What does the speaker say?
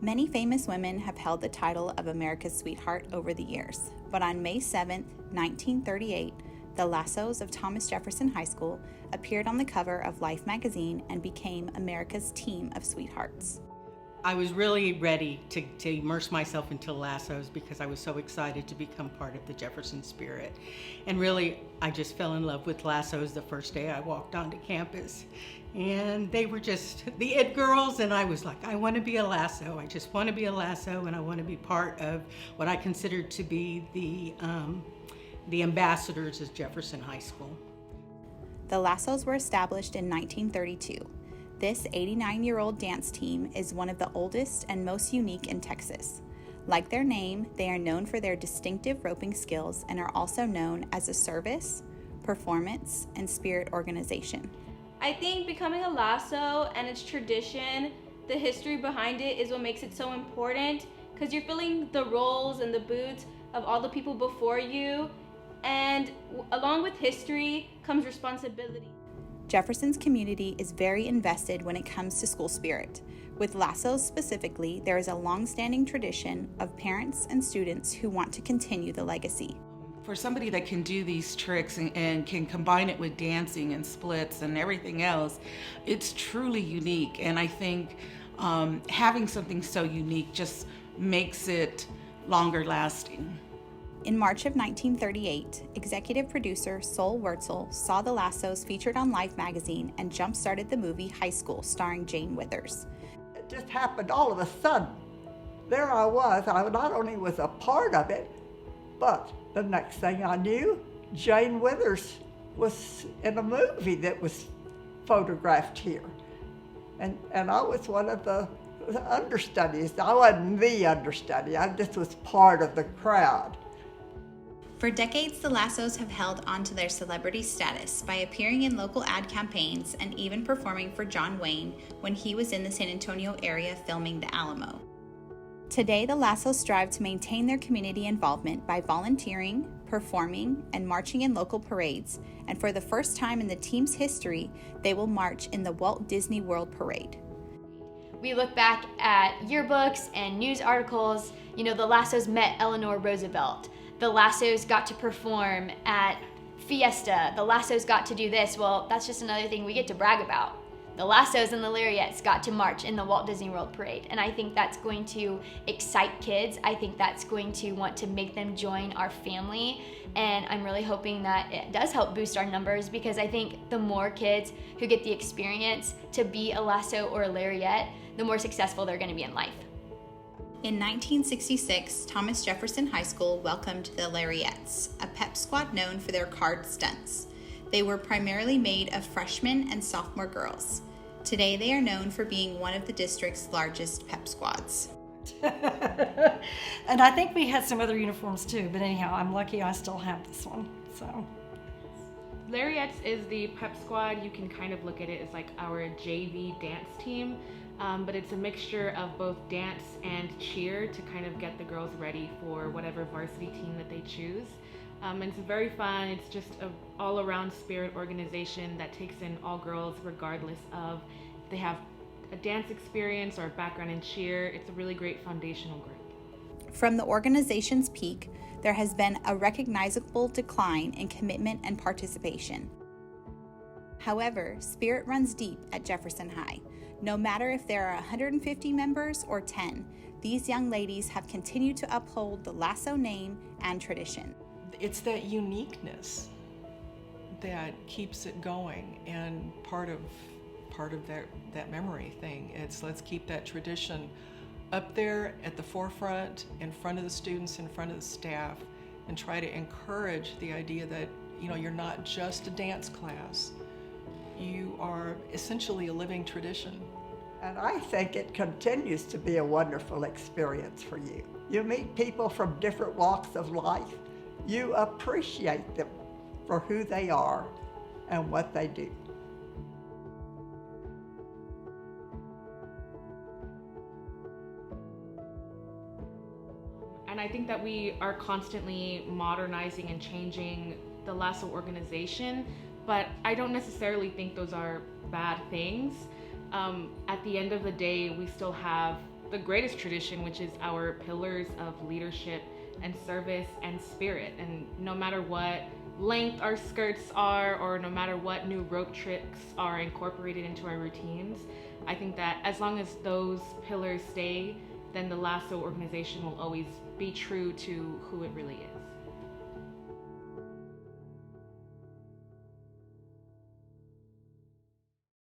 Many famous women have held the title of America's Sweetheart over the years, but on May 7, 1938, the Lassos of Thomas Jefferson High School appeared on the cover of Life magazine and became America's team of sweethearts. I was really ready to immerse myself into Lassos because I was so excited to become part of the Jefferson spirit. And really, I just fell in love with Lassos the first day I walked onto campus. And they were just the it girls, and I was like, I want to be a Lasso. I just want to be a Lasso, and I want to be part of what I considered to be the ambassadors of Jefferson High School. The Lassos were established in 1932. This 89-year-old dance team is one of the oldest and most unique in Texas. Like their name, they are known for their distinctive roping skills and are also known as a service, performance, and spirit organization. I think becoming a Lasso and its tradition, the history behind it is what makes it so important, because you're filling the roles and the boots of all the people before you, and along with history comes responsibility. Jefferson's community is very invested when it comes to school spirit. With Lassos specifically, there is a long-standing tradition of parents and students who want to continue the legacy. For somebody that can do these tricks and can combine it with dancing and splits and everything else, it's truly unique. And I think having something so unique just makes it longer lasting. In March of 1938, executive producer Sol Wurtzel saw the Lassos featured on Life magazine and jump-started the movie High School, starring Jane Withers. It just happened all of a sudden. There I was. I not only was a part of it, but the next thing I knew, Jane Withers was in a movie that was photographed here. And I was one of the understudies. I wasn't the understudy. I just was part of the crowd. For decades, the Lassos have held onto their celebrity status by appearing in local ad campaigns and even performing for John Wayne when he was in the San Antonio area filming The Alamo. Today, the Lassos strive to maintain their community involvement by volunteering, performing, and marching in local parades, and for the first time in the team's history, they will march in the Walt Disney World Parade. We look back at yearbooks and news articles. The Lassos met Eleanor Roosevelt. The Lassos got to perform at Fiesta. The Lassos got to do this. Well, that's just another thing we get to brag about. The Lassos and the Lariats got to march in the Walt Disney World Parade. And I think that's going to excite kids. I think that's going to want to make them join our family. And I'm really hoping that it does help boost our numbers, because I think the more kids who get the experience to be a Lasso or a Lariat, the more successful they're going to be in life. In 1966, Thomas Jefferson High School welcomed the Lariats, a pep squad known for their card stunts. They were primarily made of freshmen and sophomore girls. Today, they are known for being one of the district's largest pep squads. And I think we had some other uniforms too, but anyhow, I'm lucky I still have this one. So, Lariats is the pep squad. You can kind of look at it as like our JV dance team. But it's a mixture of both dance and cheer to kind of get the girls ready for whatever varsity team that they choose. And it's very fun. It's just an all-around spirit organization that takes in all girls regardless of if they have a dance experience or a background in cheer. It's a really great foundational group. From the organization's peak, there has been a recognizable decline in commitment and participation. However, spirit runs deep at Jefferson High. No matter if there are 150 members or 10, these young ladies have continued to uphold the Lasso name and tradition. It's that uniqueness that keeps it going, and part of that memory thing. It's let's keep that tradition up there at the forefront, in front of the students, in front of the staff, and try to encourage the idea that you're not just a dance class. You are essentially a living tradition. And I think it continues to be a wonderful experience for you. You meet people from different walks of life. You appreciate them for who they are and what they do. And I think that we are constantly modernizing and changing the Lasso organization, but I don't necessarily think those are bad things. At the end of the day, we still have the greatest tradition, which is our pillars of leadership and service and spirit. And no matter what length our skirts are, or no matter what new rope tricks are incorporated into our routines, I think that as long as those pillars stay, then the Lasso organization will always be true to who it really is.